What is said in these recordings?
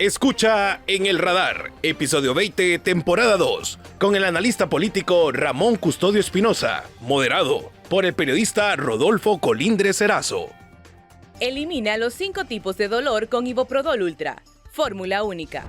Escucha En el Radar, episodio 20, temporada 2, con el analista político Ramón Custodio Espinosa, moderado por el periodista Rodolfo Colindres Erazo. Elimina los 5 tipos de dolor con Iboprodol Ultra, fórmula única.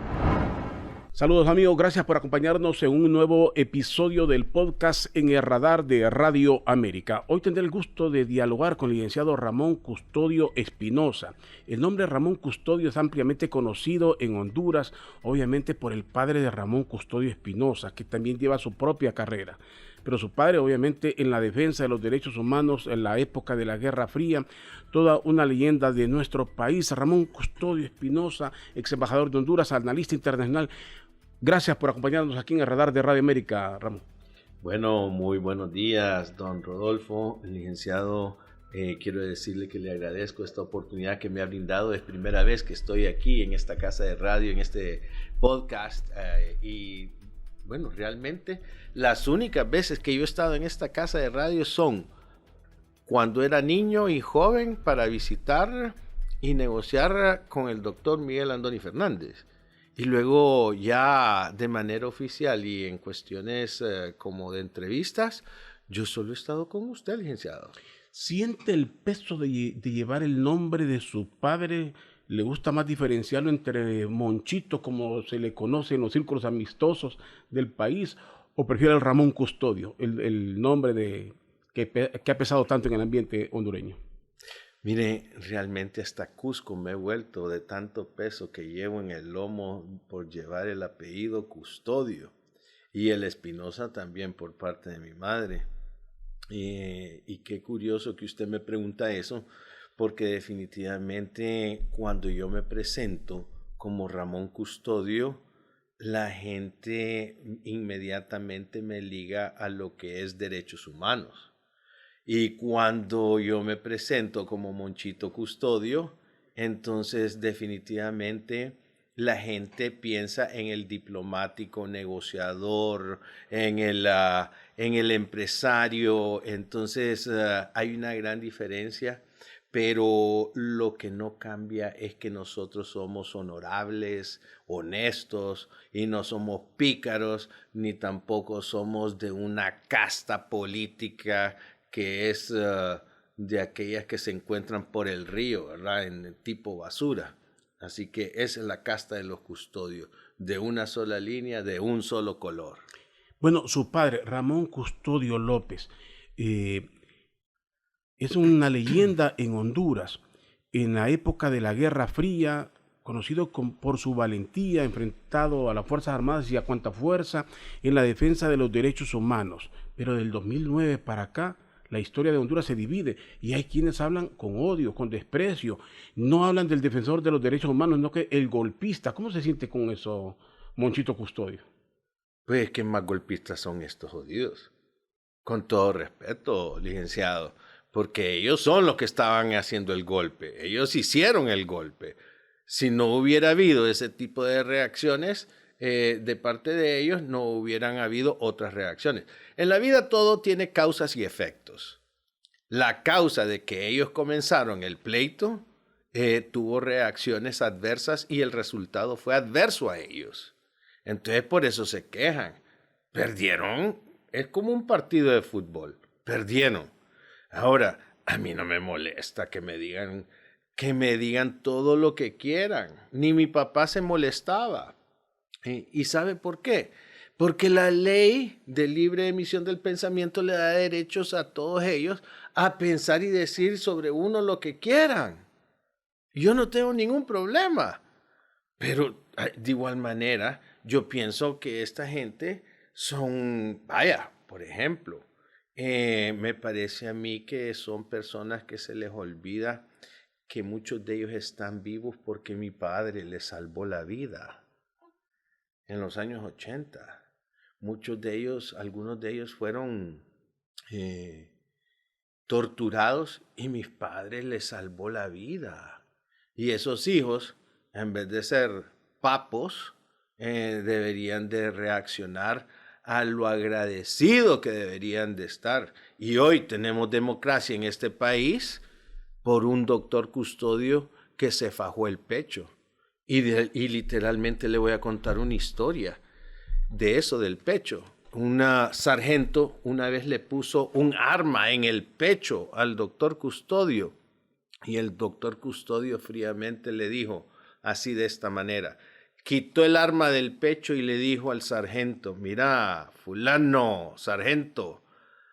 Saludos amigos, gracias por acompañarnos en un nuevo episodio del podcast En el Radar de Radio América. Hoy tendré el gusto de dialogar con el licenciado Ramón Custodio Espinosa. El nombre Ramón Custodio es ampliamente conocido en Honduras, obviamente por el padre de Ramón Custodio Espinosa, que también lleva su propia carrera. Pero su padre, obviamente, en la defensa de los derechos humanos en la época de la Guerra Fría, toda una leyenda de nuestro país. Ramón Custodio Espinosa, ex embajador de Honduras, analista internacional. Gracias por acompañarnos aquí en el Radar de Radio América, Ramón. Bueno, muy buenos días, don Rodolfo, licenciado. Quiero decirle que le agradezco esta oportunidad que me ha brindado. Es primera vez que estoy aquí en esta casa de radio, en este podcast. Y bueno, realmente las únicas veces que yo he estado en esta casa de radio son cuando era niño y joven para visitar y negociar con el doctor Miguel Andoni Fernández. Y luego ya de manera oficial y en cuestiones como de entrevistas, yo solo he estado con usted, licenciado. ¿Siente el peso de llevar el nombre de su padre? ¿Le gusta más diferenciarlo entre Monchito, como se le conoce en los círculos amistosos del país, o prefiere el Ramón Custodio, el nombre que ha pesado tanto en el ambiente hondureño? Mire, realmente hasta Cusco me he vuelto de tanto peso que llevo en el lomo por llevar el apellido Custodio y el Espinosa también por parte de mi madre. Y qué curioso que usted me pregunta eso, porque definitivamente cuando yo me presento como Ramón Custodio, la gente inmediatamente me liga a lo que es derechos humanos. Y cuando yo me presento como Monchito Custodio, entonces definitivamente la gente piensa en el diplomático, negociador, en el empresario. Entonces hay una gran diferencia, pero lo que no cambia es que nosotros somos honorables, honestos, y no somos pícaros, ni tampoco somos de una casta política que es de aquellas que se encuentran por el río, ¿verdad? En el tipo basura. Así que esa es la casta de los Custodios, de una sola línea, de un solo color. Bueno, su padre, Ramón Custodio López, es una leyenda en Honduras. En la época de la Guerra Fría, conocido por su valentía, enfrentado a las Fuerzas Armadas y a cuanta fuerza en la defensa de los derechos humanos. Pero del 2009 para acá, la historia de Honduras se divide y hay quienes hablan con odio, con desprecio. No hablan del defensor de los derechos humanos, no que el golpista. ¿Cómo se siente con eso, Monchito Custodio? Pues, ¿qué más golpistas son estos jodidos? Con todo respeto, licenciado, porque ellos son los que estaban haciendo el golpe. Ellos hicieron el golpe. Si no hubiera habido ese tipo de reacciones de parte de ellos, no hubieran habido otras reacciones. En la vida todo tiene causas y efectos. La causa de que ellos comenzaron el pleito tuvo reacciones adversas y el resultado fue adverso a ellos. Entonces por eso se quejan. Perdieron. Es como un partido de fútbol. Perdieron. Ahora, a mí no me molesta que me digan todo lo que quieran. Ni mi papá se molestaba. ¿Y sabe por qué? Porque la ley de libre emisión del pensamiento le da derechos a todos ellos a pensar y decir sobre uno lo que quieran. Yo no tengo ningún problema. Pero de igual manera, yo pienso que esta gente son, por ejemplo, me parece a mí que son personas que se les olvida que muchos de ellos están vivos porque mi padre les salvó la vida en los años 80. Muchos de ellos, algunos de ellos fueron torturados y mis padres les salvó la vida. Y esos hijos, en vez de ser papos, deberían de reaccionar a lo agradecido que deberían de estar. Y hoy tenemos democracia en este país por un doctor Custodio que se fajó el pecho. Y literalmente le voy a contar una historia de eso del pecho. Una sargento una vez le puso un arma en el pecho al doctor Custodio y el doctor Custodio fríamente le dijo así de esta manera. Quitó el arma del pecho y le dijo al sargento, mira, fulano, sargento,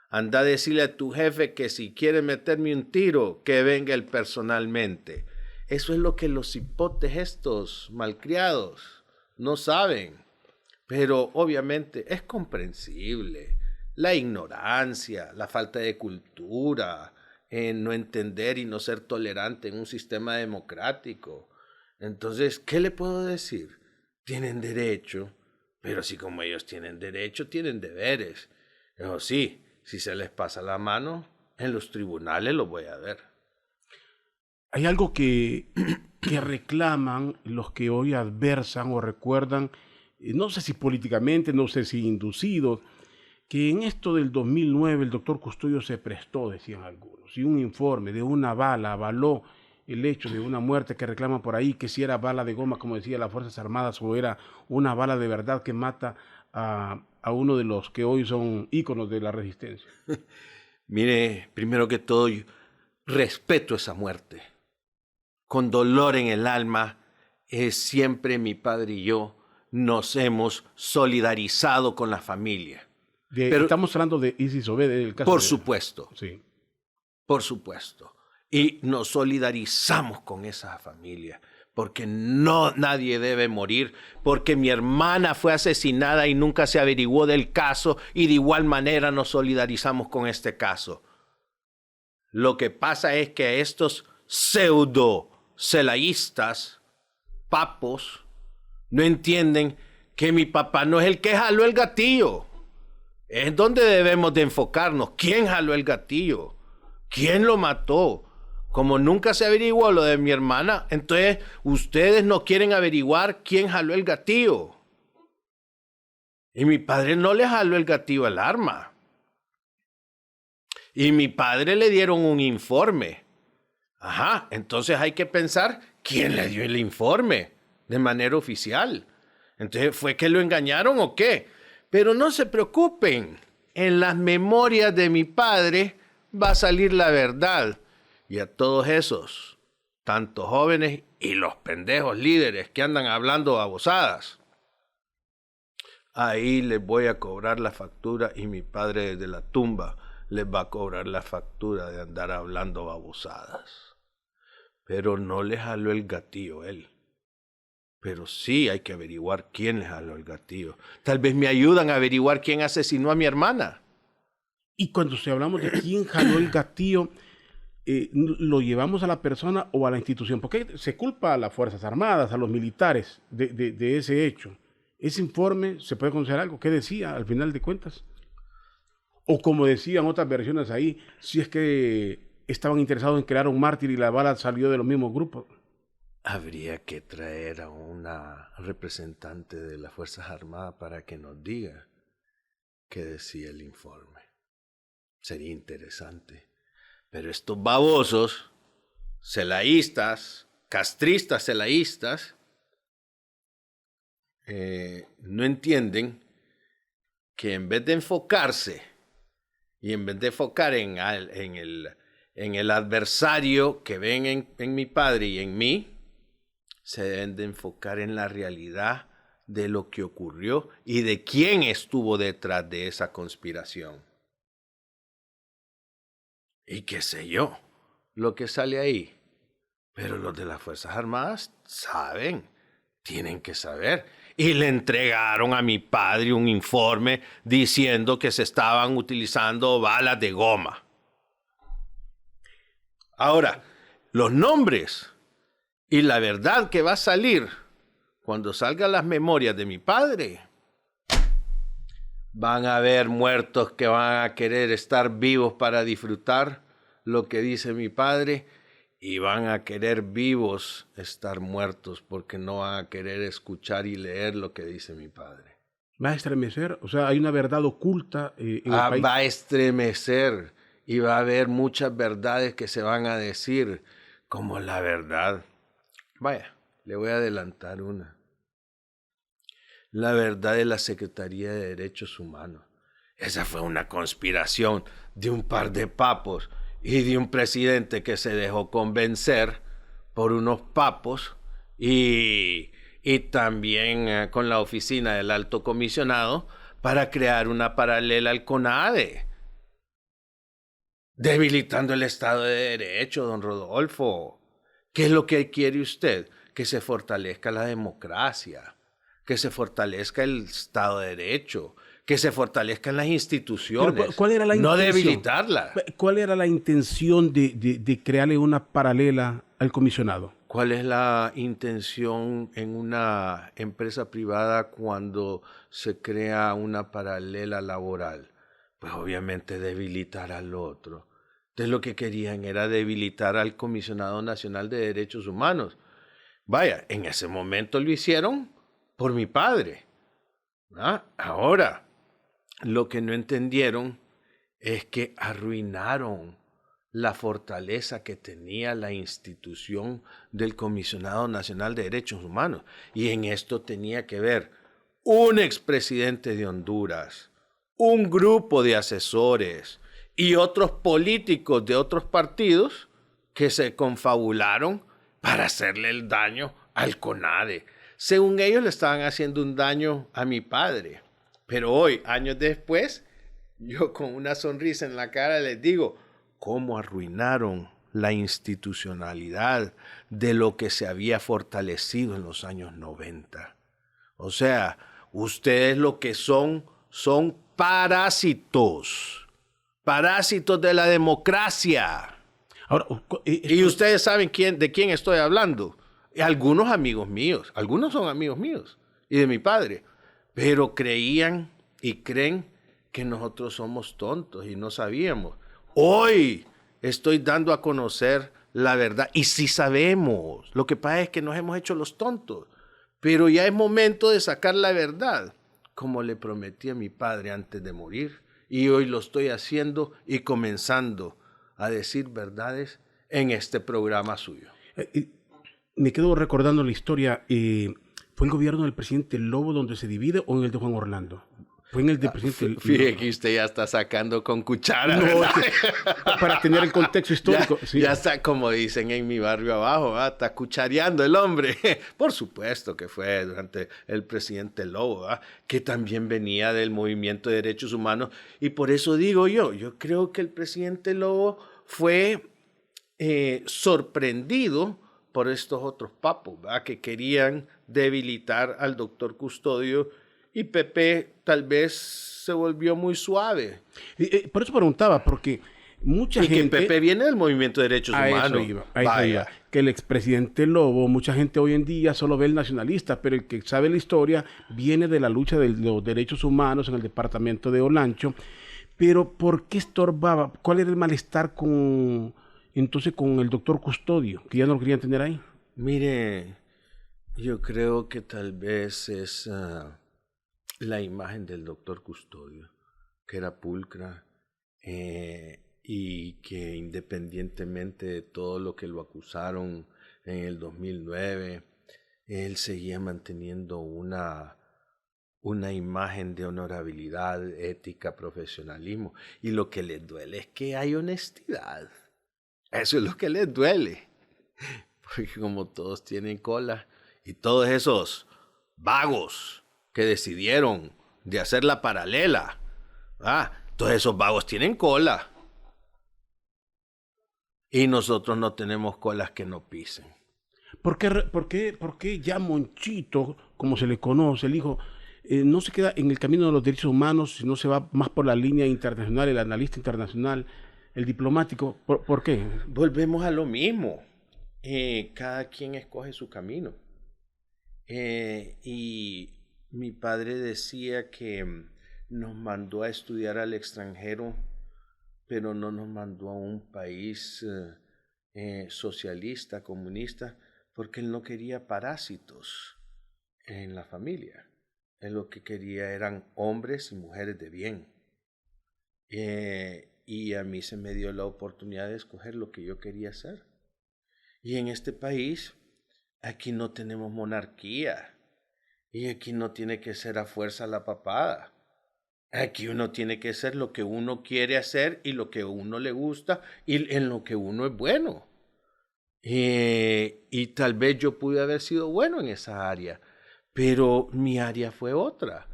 anda a decirle a tu jefe que si quiere meterme un tiro, que venga él personalmente. Eso es lo que los hipotes estos malcriados no saben. Pero obviamente es comprensible. La ignorancia, la falta de cultura, no entender y no ser tolerante en un sistema democrático. Entonces, ¿qué le puedo decir? Tienen derecho, pero así como ellos tienen derecho, tienen deberes. Eso sí, si se les pasa la mano, en los tribunales lo voy a ver. Hay algo que reclaman los que hoy adversan o recuerdan, no sé si políticamente, no sé si inducidos, que en esto del 2009 el doctor Custodio se prestó, decían algunos, y un informe de una bala avaló el hecho de una muerte que reclaman por ahí, que si era bala de goma, como decía las Fuerzas Armadas, o era una bala de verdad que mata a uno de los que hoy son íconos de la resistencia. Mire, primero que todo, yo respeto esa muerte. Con dolor en el alma, siempre mi padre y yo nos hemos solidarizado con la familia. Pero estamos hablando de Isis Obed, el caso. Por supuesto. Sí. Por supuesto. Y nos solidarizamos con esa familia, porque nadie debe morir, porque mi hermana fue asesinada y nunca se averiguó del caso, y de igual manera nos solidarizamos con este caso. Lo que pasa es que estos pseudo-celayistas, papos, no entienden que mi papá no es el que jaló el gatillo. Es donde debemos de enfocarnos. ¿Quién jaló el gatillo? ¿Quién lo mató? Como nunca se averiguó lo de mi hermana, entonces ustedes no quieren averiguar quién jaló el gatillo. Y mi padre no le jaló el gatillo al arma. Y mi padre le dieron un informe. Ajá, entonces hay que pensar quién le dio el informe de manera oficial. Entonces, ¿fue que lo engañaron o qué? Pero no se preocupen, en las memorias de mi padre va a salir la verdad. Y a todos esos, tanto jóvenes y los pendejos líderes que andan hablando babosadas, ahí les voy a cobrar la factura y mi padre desde la tumba les va a cobrar la factura de andar hablando babosadas. Pero no le jaló el gatillo él. Pero sí hay que averiguar quién le jaló el gatillo. Tal vez me ayudan a averiguar quién asesinó a mi hermana. Y cuando hablamos de quién jaló el gatillo, ¿lo llevamos a la persona o a la institución? Porque se culpa a las Fuerzas Armadas, a los militares de ese hecho. ¿Ese informe se puede conocer algo? ¿Qué decía al final de cuentas? O como decían otras versiones ahí, si es que estaban interesados en crear un mártir y la bala salió de los mismos grupos. Habría que traer a una representante de las Fuerzas Armadas para que nos diga qué decía el informe. Sería interesante. Pero estos babosos, celayistas, castristas celayistas, no entienden que en vez de enfocarse y en vez de enfocar en el adversario que ven en mi padre y en mí, se deben de enfocar en la realidad de lo que ocurrió y de quién estuvo detrás de esa conspiración. Y qué sé yo, lo que sale ahí. Pero los de las Fuerzas Armadas saben, tienen que saber. Y le entregaron a mi padre un informe diciendo que se estaban utilizando balas de goma. Ahora, los nombres y la verdad que va a salir cuando salgan las memorias de mi padre, van a haber muertos que van a querer estar vivos para disfrutar lo que dice mi padre y van a querer vivos estar muertos porque no van a querer escuchar y leer lo que dice mi padre. ¿Va a estremecer? O sea, hay una verdad oculta en el país. Va a estremecer y va a haber muchas verdades que se van a decir como la verdad. Vaya, le voy a adelantar una. La verdad de la Secretaría de Derechos Humanos. Esa fue una conspiración de un par de papos y de un presidente que se dejó convencer por unos papos y también con la oficina del alto comisionado para crear una paralela al CONADE, debilitando el Estado de Derecho, don Rodolfo. ¿Qué es lo que quiere usted? Que se fortalezca la democracia, que se fortalezca el Estado de Derecho, que se fortalezcan las instituciones. Pero, ¿cuál era la no intención? Debilitarla. ¿Cuál era la intención de crearle una paralela al comisionado? ¿Cuál es la intención en una empresa privada cuando se crea una paralela laboral? Pues obviamente debilitar al otro. Entonces lo que querían era debilitar al Comisionado Nacional de Derechos Humanos. Vaya, en ese momento lo hicieron por mi padre. Ahora, lo que no entendieron es que arruinaron la fortaleza que tenía la institución del Comisionado Nacional de Derechos Humanos. Y en esto tenía que ver un expresidente de Honduras, un grupo de asesores y otros políticos de otros partidos que se confabularon para hacerle el daño al CONADE. Según ellos le estaban haciendo un daño a mi padre. Pero hoy, años después, yo con una sonrisa en la cara les digo, ¿cómo arruinaron la institucionalidad de lo que se había fortalecido en los años 90? O sea, ustedes lo que son parásitos, parásitos de la democracia. Ahora, y ustedes saben de quién estoy hablando. Algunos amigos míos, algunos son amigos míos y de mi padre, pero creían y creen que nosotros somos tontos y no sabíamos. Hoy estoy dando a conocer la verdad y sí sabemos. Lo que pasa es que nos hemos hecho los tontos, pero ya es momento de sacar la verdad, como le prometí a mi padre antes de morir, y hoy lo estoy haciendo y comenzando a decir verdades en este programa suyo. Me quedo recordando la historia. ¿Fue el gobierno del presidente Lobo donde se divide o en el de Juan Orlando? Fue en el del presidente. Fíjate que usted ya está sacando con cuchara. No, para tener el contexto histórico. Ya, sí. Ya está, como dicen en mi barrio abajo, ¿verdad? Está cuchareando el hombre. Por supuesto que fue durante el presidente Lobo, ¿verdad? Que también venía del movimiento de derechos humanos. Y por eso digo yo creo que el presidente Lobo fue sorprendido por estos otros papos, ¿verdad? Que querían debilitar al doctor Custodio. Y Pepe tal vez se volvió muy suave. Por eso preguntaba, porque mucha gente... que Pepe viene del movimiento de derechos humanos. Eso iba. Que el expresidente Lobo, mucha gente hoy en día solo ve el nacionalista, pero el que sabe la historia viene de la lucha de los derechos humanos en el departamento de Olancho. Pero ¿por qué estorbaba? ¿Cuál era el malestar con el doctor Custodio, que ya no lo querían tener ahí? Mire, yo creo que tal vez es... la imagen del doctor Custodio, que era pulcra y que independientemente de todo lo que lo acusaron en el 2009, él seguía manteniendo una imagen de honorabilidad, ética, profesionalismo. Y lo que les duele es que hay honestidad. Eso es lo que les duele. Porque como todos tienen cola y todos esos vagos que decidieron de hacer la paralela, todos esos vagos tienen cola. Y nosotros no tenemos colas que no pisen. ¿Por qué ya Monchito, como se le conoce, el hijo, no se queda en el camino de los derechos humanos, sino se va más por la línea internacional, el analista internacional, el diplomático? ¿Por qué? Volvemos a lo mismo. Cada quien escoge su camino. Y mi padre decía que nos mandó a estudiar al extranjero, pero no nos mandó a un país socialista, comunista, porque él no quería parásitos en la familia. Él lo que quería eran hombres y mujeres de bien. Y a mí se me dio la oportunidad de escoger lo que yo quería hacer. Y en este país aquí no tenemos monarquía y aquí no tiene que ser a fuerza la papada. Aquí uno tiene que ser lo que uno quiere hacer y lo que a uno le gusta y en lo que uno es bueno. Y tal vez yo pude haber sido bueno en esa área, pero mi área fue otra.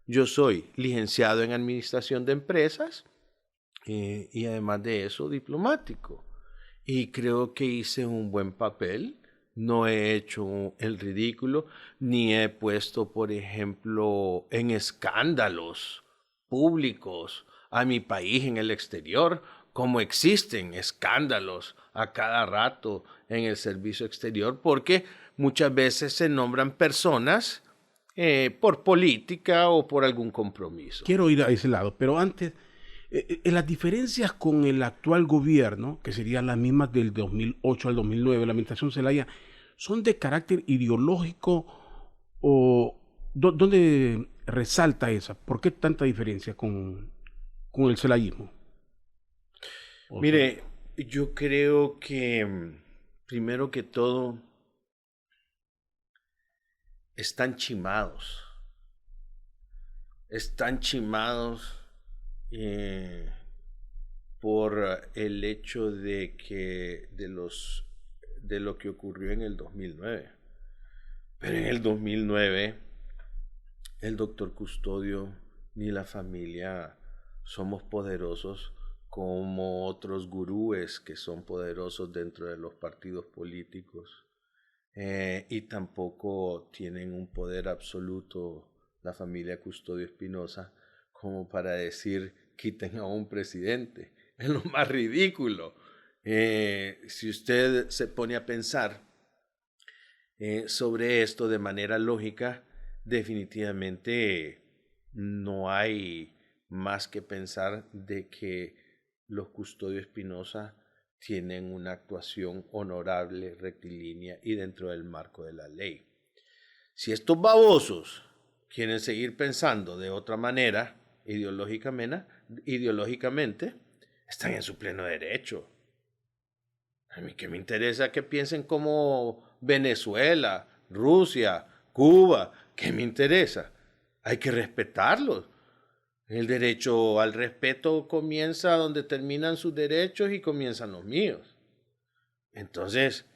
Yo soy licenciado en Administración de Empresas y además de eso diplomático. Y creo que hice un buen papel. No he hecho el ridículo, ni he puesto, por ejemplo, en escándalos públicos a mi país en el exterior, como existen escándalos a cada rato en el servicio exterior, porque muchas veces se nombran personas por política o por algún compromiso. Quiero ir a ese lado, pero antes, las diferencias con el actual gobierno, que serían las mismas del 2008 al 2009, la administración Zelaya, ¿son de carácter ideológico o dónde resalta esa? ¿Por qué tanta diferencia con el celayismo? Mire, yo creo que primero que todo están chimados. Están chimados por el hecho de lo que ocurrió en el 2009. Pero en el 2009 el doctor Custodio ni la familia somos poderosos como otros gurúes que son poderosos dentro de los partidos políticos. Y tampoco tienen un poder absoluto la familia Custodio Espinosa como para decir quiten a un presidente. Es lo más ridículo. Si usted se pone a pensar sobre esto de manera lógica, definitivamente no hay más que pensar de que los Custodio Espinosa tienen una actuación honorable, rectilínea y dentro del marco de la ley. Si estos babosos quieren seguir pensando de otra manera, ideológicamente, están en su pleno derecho. A mí que me interesa que piensen como Venezuela, Rusia, Cuba, ¿qué me interesa? Hay que respetarlos. El derecho al respeto comienza donde terminan sus derechos y comienzan los míos. Entonces,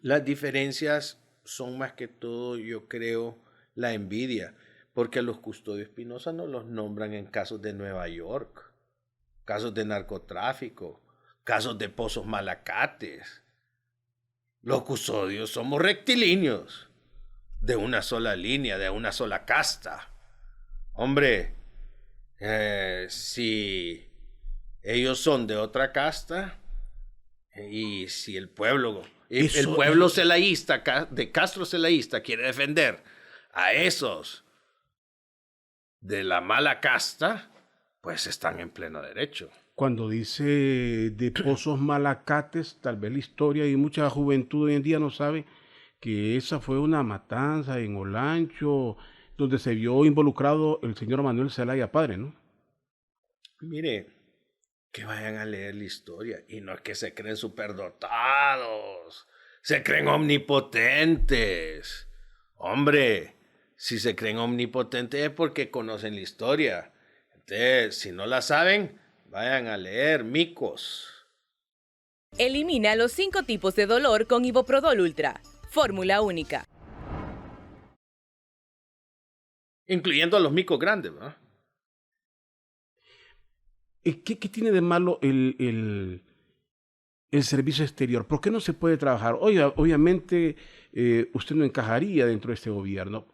las diferencias son más que todo, yo creo, la envidia, porque a los Custodio Espinosa no los nombran en casos de Nueva York, casos de narcotráfico, casos de pozos malacates. Los Custodios somos rectilíneos, de una sola línea, de una sola casta. Hombre, si ellos son de otra casta y si el pueblo celayista, de Castro Celayista, quiere defender a esos de la mala casta, pues están en pleno derecho. Cuando dice de pozos malacates, tal vez la historia y mucha juventud hoy en día no sabe que esa fue una matanza en Olancho, donde se vio involucrado el señor Manuel Zelaya Padre, ¿no? Mire, que vayan a leer la historia. Y no es que se creen superdotados, se creen omnipotentes. Hombre, si se creen omnipotentes es porque conocen la historia. Entonces, si no la saben, vayan a leer, micos. Elimina los 5 tipos de dolor con Iboprodol Ultra. Fórmula única. Incluyendo a los micos grandes, ¿verdad? ¿Qué tiene de malo el servicio exterior? ¿Por qué no se puede trabajar? Oiga, obviamente usted no encajaría dentro de este gobierno.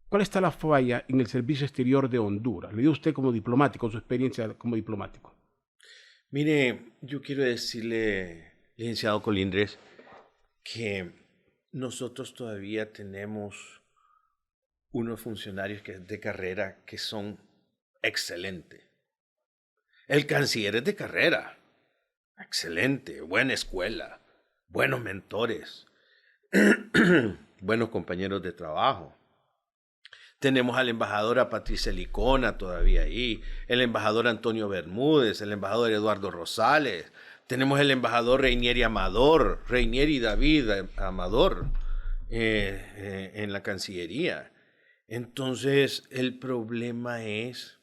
¿Cuál está la falla en el servicio exterior de Honduras? Le dio usted como diplomático, su experiencia como diplomático. Mire, yo quiero decirle, licenciado Colindres, que nosotros todavía tenemos unos funcionarios de carrera que son excelentes. El canciller es de carrera, excelente, buena escuela, buenos mentores, buenos compañeros de trabajo. Tenemos a la embajadora Patricia Licona todavía ahí, el embajador Antonio Bermúdez, el embajador Eduardo Rosales. Tenemos el embajador Reinieri David Amador, en la Cancillería. Entonces, el problema es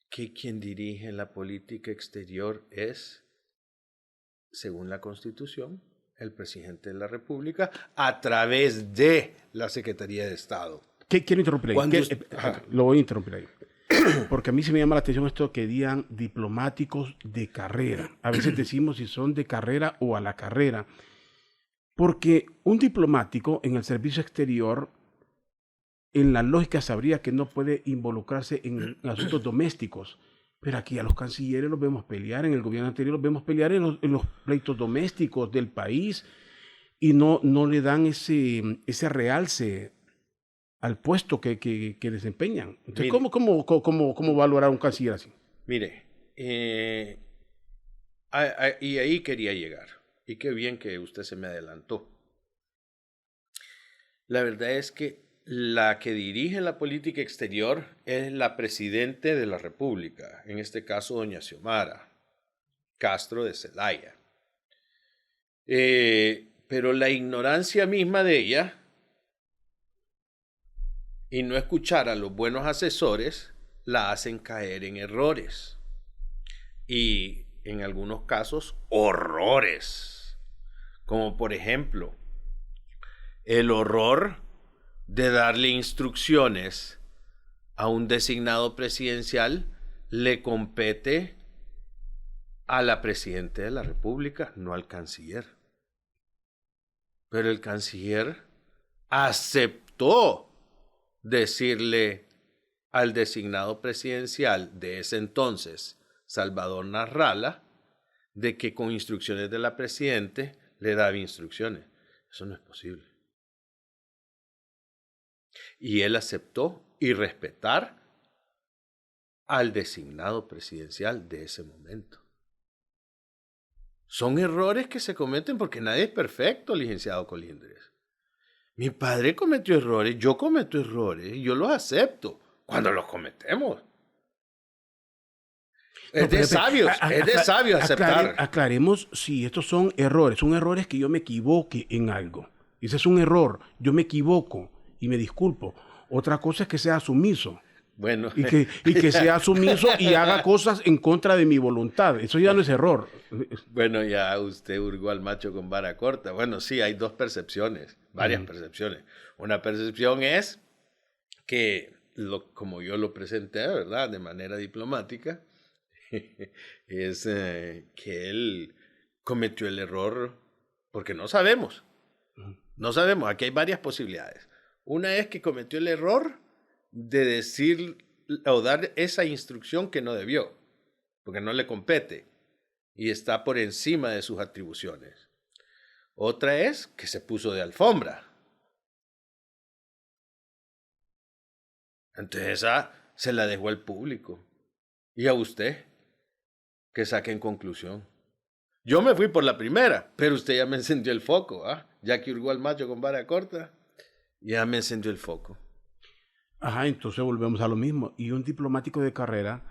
que quien dirige la política exterior es, según la Constitución, el presidente de la República a través de la Secretaría de Estado. Quiero interrumpir ahí. Lo voy a interrumpir ahí. Porque a mí se me llama la atención esto que digan diplomáticos de carrera. A veces decimos si son de carrera o a la carrera. Porque un diplomático en el servicio exterior, en la lógica sabría que no puede involucrarse en asuntos domésticos. Pero aquí a los cancilleres los vemos pelear, en el gobierno anterior los vemos pelear en los pleitos domésticos del país y no le dan ese realce al puesto que desempeñan. Entonces, Mire, ¿cómo valorar un canciller así? Mire, y ahí quería llegar. Y qué bien que usted se me adelantó. La verdad es que la que dirige la política exterior es la presidenta de la República, en este caso doña Xiomara Castro de Zelaya. Pero la ignorancia misma de ella y no escuchar a los buenos asesores la hacen caer en errores y en algunos casos horrores, como por ejemplo el horror de darle instrucciones a un designado presidencial le compete a la presidenta de la República, no al canciller. Pero el canciller aceptó decirle al designado presidencial de ese entonces, Salvador Narrala, de que con instrucciones de la presidenta le daba instrucciones. Eso no es posible. Y él aceptó y respetar al designado presidencial de ese momento. Son errores que se cometen porque nadie es perfecto, licenciado Colindres. Mi padre cometió errores, yo cometo errores y yo los acepto cuando los cometemos. Es de sabios aceptar. Aclaremos si estos son errores que yo me equivoque en algo. Ese es un error, yo me equivoco y me disculpo. Otra cosa es que sea sumiso. Bueno. Y que sea sumiso y haga cosas en contra de mi voluntad. Eso ya no es error. Bueno, ya usted hurgó al macho con vara corta. Bueno, sí, hay dos percepciones, varias percepciones. Una percepción es que, como yo lo presenté, ¿verdad?, de manera diplomática, es que él cometió el error porque no sabemos. No sabemos, aquí hay varias posibilidades. Una es que cometió el error de decir o dar esa instrucción que no debió, porque no le compete y está por encima de sus atribuciones. Otra es que se puso de alfombra. Entonces esa se la dejó al público y a usted que saque en conclusión. Yo me fui por la primera, pero usted ya me encendió el foco, ¿ah? Ya que hurgó al macho con vara corta, ya me encendió el foco. Ajá, entonces volvemos a lo mismo. Y un diplomático de carrera,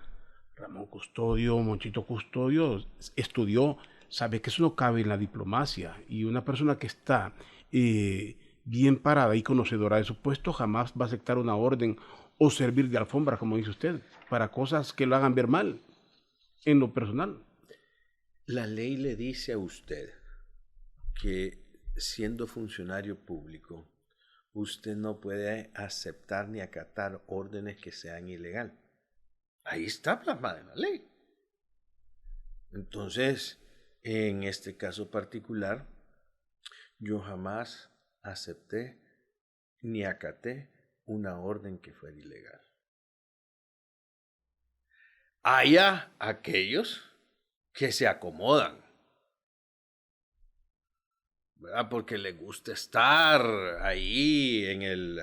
Ramón Custodio, Monchito Custodio, estudió, sabe que eso no cabe en la diplomacia. Y una persona que está bien parada y conocedora de su puesto jamás va a aceptar una orden o servir de alfombra, como dice usted, para cosas que lo hagan ver mal en lo personal. La ley le dice a usted que siendo funcionario público, usted no puede aceptar ni acatar órdenes que sean ilegales. Ahí está plasmada en la ley. Entonces, en este caso particular, yo jamás acepté ni acaté una orden que fuera ilegal. Haya aquellos que se acomodan, ¿verdad?, porque les gusta estar ahí en el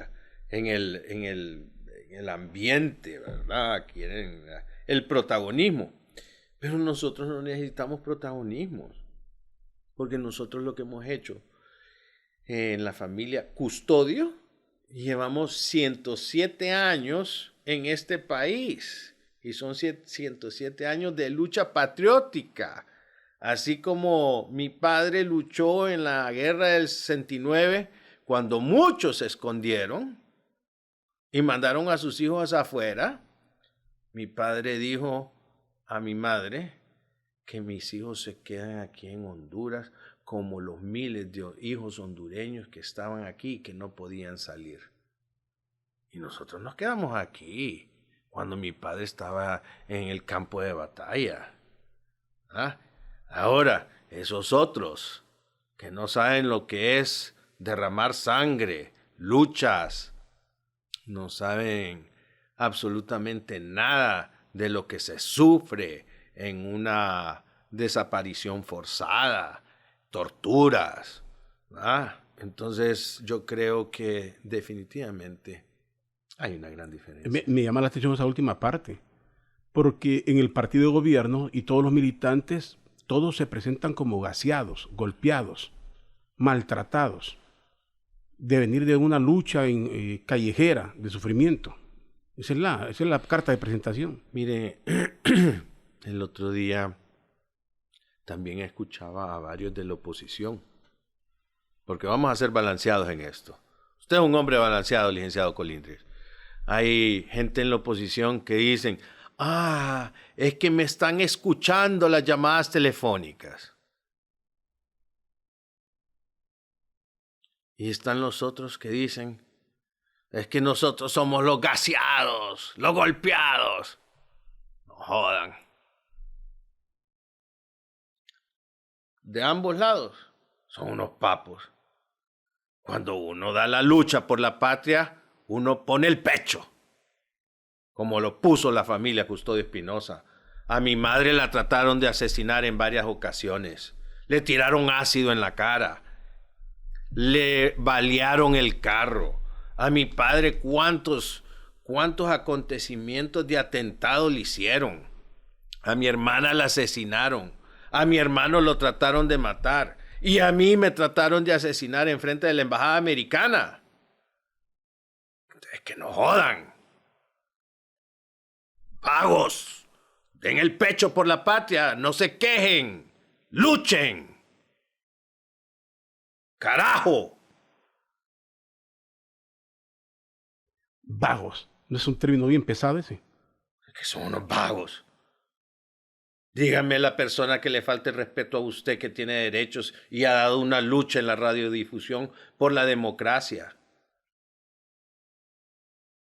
ambiente, ¿verdad? Quieren el protagonismo. Pero nosotros no necesitamos protagonismos, porque nosotros lo que hemos hecho en la familia Custodio, llevamos 107 años en este país, y son 107 años de lucha patriótica Así como mi padre luchó en la guerra del 69, cuando muchos se escondieron y mandaron a sus hijos afuera, mi padre dijo a mi madre que mis hijos se quedan aquí en Honduras como los miles de hijos hondureños que estaban aquí y que no podían salir. Y nosotros nos quedamos aquí cuando mi padre estaba en el campo de batalla. ¿Ah? Ahora, esos otros que no saben lo que es derramar sangre, luchas, no saben absolutamente nada de lo que se sufre en una desaparición forzada, torturas. Entonces yo creo que definitivamente hay una gran diferencia. Me llama la atención esa última parte, porque en el partido de gobierno y todos los militantes, todos se presentan como gaseados, golpeados, maltratados, de venir de una lucha callejera, de sufrimiento. Esa es la carta de presentación. Mire, el otro día también escuchaba a varios de la oposición, porque vamos a ser balanceados en esto. Usted es un hombre balanceado, licenciado Colindres. Hay gente en la oposición que dicen, es que me están escuchando las llamadas telefónicas. Y están los otros que dicen, es que nosotros somos los gaseados, los golpeados. No jodan. De ambos lados son unos papos. Cuando uno da la lucha por la patria, uno pone el pecho, como lo puso la familia Custodio Espinosa. A mi madre la trataron de asesinar en varias ocasiones. Le tiraron ácido en la cara. Le balearon el carro. A mi padre, ¿cuántos acontecimientos de atentado le hicieron? A mi hermana la asesinaron. A mi hermano lo trataron de matar. Y a mí me trataron de asesinar en frente de la embajada americana. Es que no jodan. Vagos. Den el pecho por la patria. No se quejen. Luchen. ¡Carajo! Vagos. ¿No es un término bien pesado ese? Es que son unos vagos. Dígame la persona que le falte respeto a usted, que tiene derechos y ha dado una lucha en la radiodifusión por la democracia.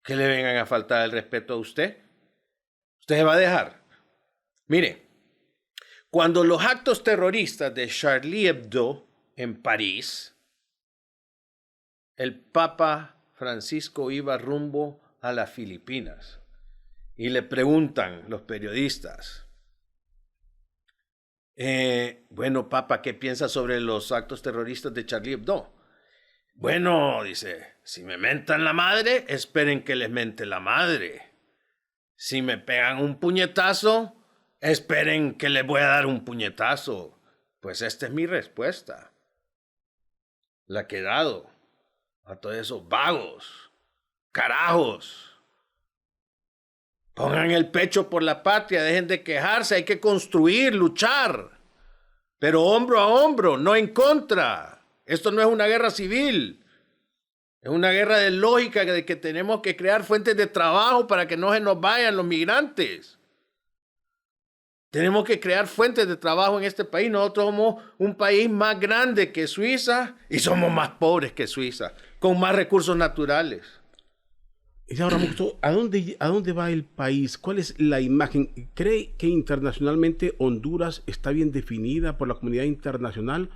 ¿Que le vengan a faltar el respeto a usted? ¿Usted se va a dejar? Mire, cuando los actos terroristas de Charlie Hebdo en París, el Papa Francisco iba rumbo a las Filipinas y le preguntan los periodistas, bueno, Papa, ¿qué piensa sobre los actos terroristas de Charlie Hebdo? Bueno, dice, si me mentan la madre, esperen que les mente la madre. Si me pegan un puñetazo, esperen que les voy a dar un puñetazo. Pues esta es mi respuesta. La que he dado a todos esos vagos, carajos. Pongan el pecho por la patria, dejen de quejarse, hay que construir, luchar. Pero hombro a hombro, no en contra. Esto no es una guerra civil. Es una guerra de lógica de que tenemos que crear fuentes de trabajo para que no se nos vayan los migrantes. Tenemos que crear fuentes de trabajo en este país. Nosotros somos un país más grande que Suiza y somos más pobres que Suiza, con más recursos naturales. Y ahora, ¿a dónde va el país? ¿Cuál es la imagen? ¿Cree que internacionalmente Honduras está bien definida por la comunidad internacional?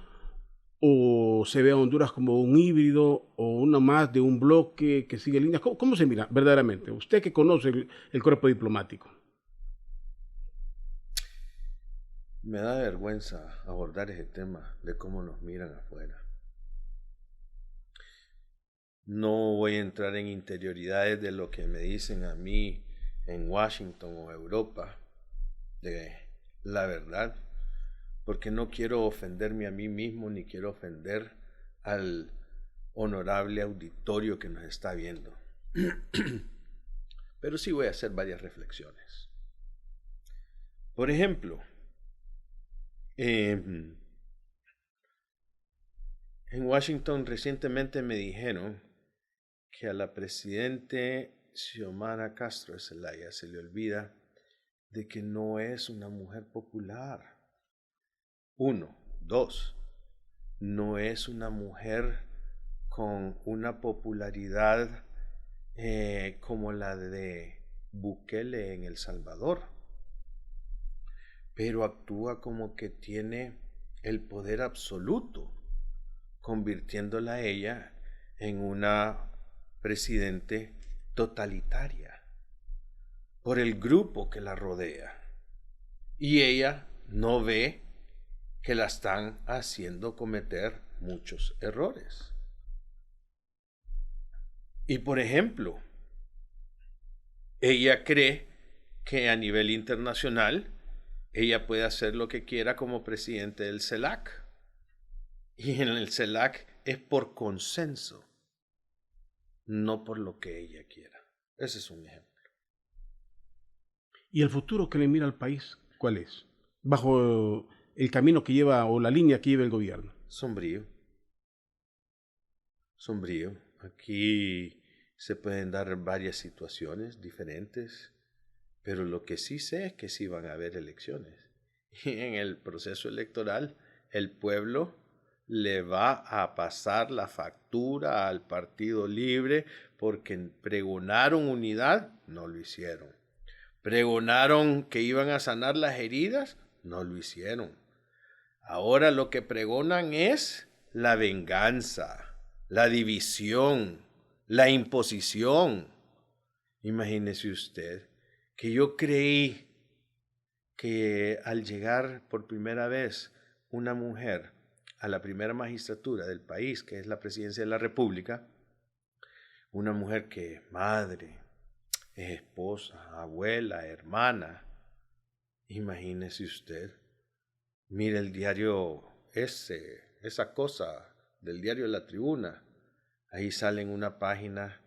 ¿O se ve a Honduras como un híbrido o una más de un bloque que sigue líneas? ¿Cómo se mira verdaderamente? Usted que conoce el cuerpo diplomático. Me da vergüenza abordar ese tema de cómo nos miran afuera. No voy a entrar en interioridades de lo que me dicen a mí en Washington o Europa, de la verdad, porque no quiero ofenderme a mí mismo ni quiero ofender al honorable auditorio que nos está viendo. Pero sí voy a hacer varias reflexiones. Por ejemplo, En Washington recientemente me dijeron que a la presidente Xiomara Castro de Zelaya se le olvida de que no es una mujer popular. 1, 2, no es una mujer con una popularidad como la de Bukele en El Salvador, pero actúa como que tiene el poder absoluto, convirtiéndola a ella en una presidente totalitaria por el grupo que la rodea. Y ella no ve que la están haciendo cometer muchos errores. Y por ejemplo, ella cree que a nivel internacional ella puede hacer lo que quiera como presidente del CELAC. Y en el CELAC es por consenso, no por lo que ella quiera. Ese es un ejemplo. ¿Y el futuro que le mira al país, cuál es? Bajo el camino que lleva o la línea que lleva el gobierno. Sombrío. Sombrío. Aquí se pueden dar varias situaciones diferentes, pero lo que sí sé es que sí van a haber elecciones. Y en el proceso electoral, el pueblo le va a pasar la factura al Partido Libre porque pregonaron unidad, no lo hicieron. Pregonaron que iban a sanar las heridas, no lo hicieron. Ahora lo que pregonan es la venganza, la división, la imposición. Imagínese usted que yo creí que al llegar por primera vez una mujer a la primera magistratura del país, que es la presidencia de la República, una mujer que es madre, es esposa, abuela, hermana, imagínese usted, mire el diario esa cosa del diario La Tribuna, ahí sale en una página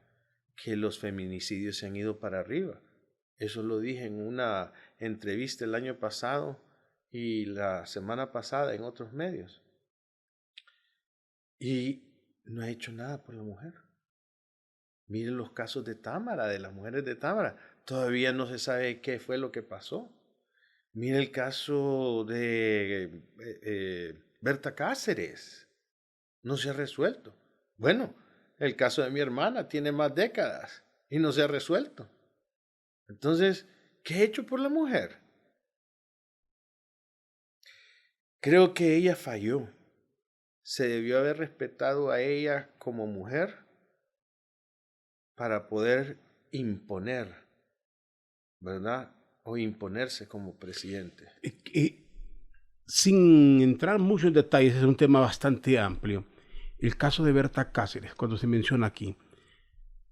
que los feminicidios se han ido para arriba. Eso lo dije en una entrevista el año pasado y la semana pasada en otros medios. Y no ha hecho nada por la mujer. Miren los casos de Támara, de las mujeres de Támara. Todavía no se sabe qué fue lo que pasó. Mire el caso de Berta Cáceres. No se ha resuelto. Bueno, el caso de mi hermana tiene más décadas y no se ha resuelto. Entonces, ¿qué ha hecho por la mujer? Creo que ella falló. Se debió haber respetado a ella como mujer para poder imponer, ¿verdad? O imponerse como presidente. Sin entrar mucho en detalles, es un tema bastante amplio. El caso de Berta Cáceres, cuando se menciona aquí,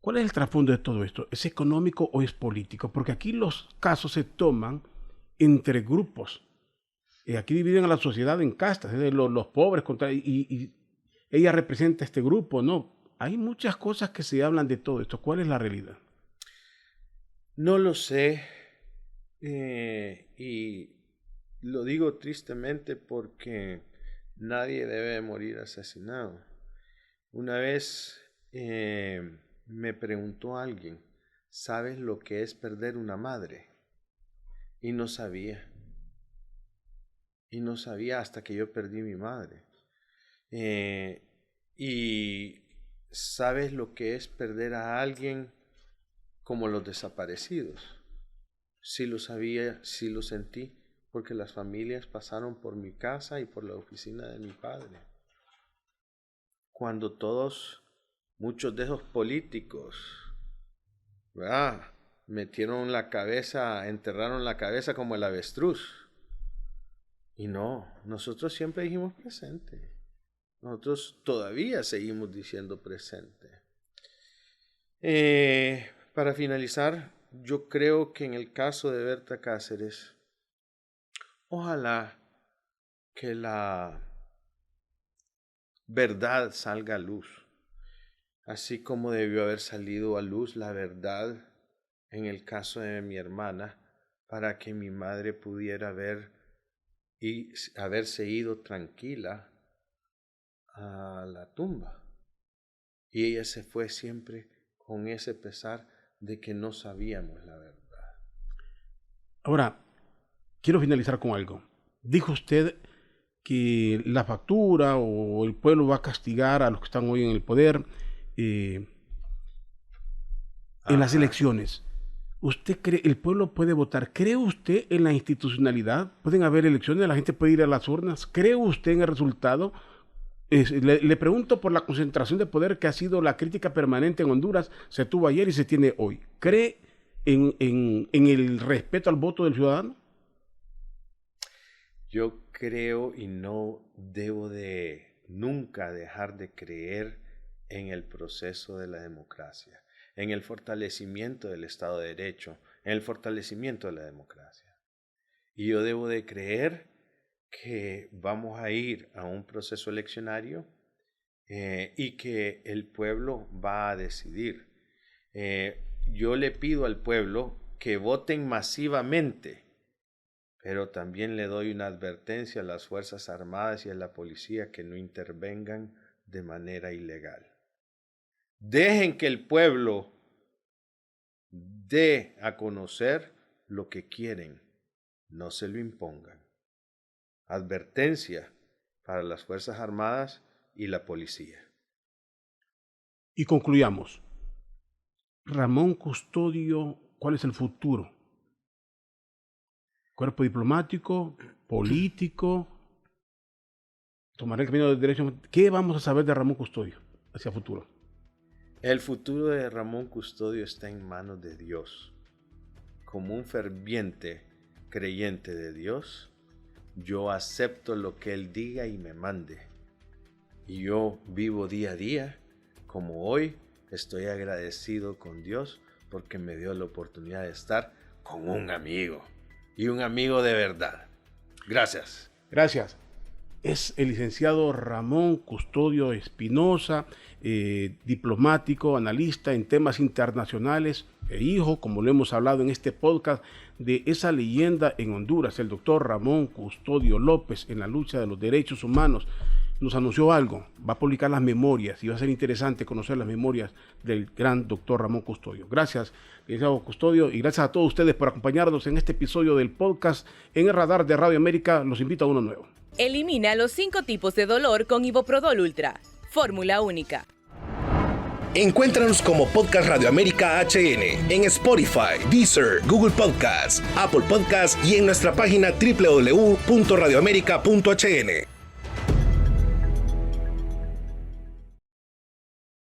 ¿cuál es el trasfondo de todo esto? ¿Es económico o es político? Porque aquí los casos se toman entre grupos. Aquí dividen a la sociedad en castas, los pobres contra... Y ella representa este grupo, ¿no? Hay muchas cosas que se hablan de todo esto. ¿Cuál es la realidad? No lo sé. Y lo digo tristemente porque nadie debe morir asesinado. Una vez me preguntó alguien, ¿sabes lo que es perder una madre? Y no sabía. Y no sabía hasta que yo perdí mi madre. Y ¿sabes lo que es perder a alguien como los desaparecidos? Sí lo sabía, sí lo sentí, porque las familias pasaron por mi casa y por la oficina de mi padre. Cuando muchos de esos políticos, ¿verdad?, metieron la cabeza, enterraron la cabeza como el avestruz. Y no, nosotros siempre dijimos presente. Nosotros todavía seguimos diciendo presente. Para finalizar, yo creo que en el caso de Berta Cáceres, ojalá que la verdad salga a luz, así como debió haber salido a luz la verdad en el caso de mi hermana, para que mi madre pudiera ver y haberse ido tranquila a la tumba. Y ella se fue siempre con ese pesar de que no sabíamos la verdad. Ahora, quiero finalizar con algo. Dijo usted que la factura o el pueblo va a castigar a los que están hoy en el poder en las elecciones. ¿Usted cree, el pueblo puede votar? ¿Cree usted en la institucionalidad? ¿Pueden haber elecciones? ¿La gente puede ir a las urnas? ¿Cree usted en el resultado? Le pregunto por la concentración de poder que ha sido la crítica permanente en Honduras, se tuvo ayer y se tiene hoy. ¿Cree en el respeto al voto del ciudadano? Yo creo y no debo de nunca dejar de creer en el proceso de la democracia, en el fortalecimiento del Estado de Derecho, en el fortalecimiento de la democracia. Y yo debo de creer que vamos a ir a un proceso eleccionario y que el pueblo va a decidir. Yo le pido al pueblo que voten masivamente, pero también le doy una advertencia a las Fuerzas Armadas y a la policía que no intervengan de manera ilegal. Dejen que el pueblo dé a conocer lo que quieren, no se lo impongan. Advertencia para las Fuerzas Armadas y la policía. Y concluyamos. Ramón Custodio, ¿cuál es el futuro? ¿Cuerpo diplomático? ¿Político? ¿Tomará el camino del derecho? ¿Qué vamos a saber de Ramón Custodio hacia futuro? El futuro de Ramón Custodio está en manos de Dios. Como un ferviente creyente de Dios, yo acepto lo que Él diga y me mande. Y yo vivo día a día, como hoy estoy agradecido con Dios porque me dio la oportunidad de estar con un amigo. Y un amigo de verdad. Gracias. Gracias. Es el licenciado Ramón Custodio Espinosa, diplomático, analista en temas internacionales e hijo, como lo hemos hablado en este podcast, de esa leyenda en Honduras, el doctor Ramón Custodio López, en la lucha de los derechos humanos. Nos anunció algo, va a publicar las memorias y va a ser interesante conocer las memorias del gran doctor Ramón Custodio. Gracias, licenciado Custodio, y gracias a todos ustedes por acompañarnos en este episodio del podcast En el Radar de Radio América. Los invito a uno nuevo. Elimina los 5 tipos de dolor con Iboprodol Ultra. Fórmula única. Encuéntranos como Podcast Radio América HN en Spotify, Deezer, Google Podcasts, Apple Podcasts y en nuestra página www.radioamerica.hn.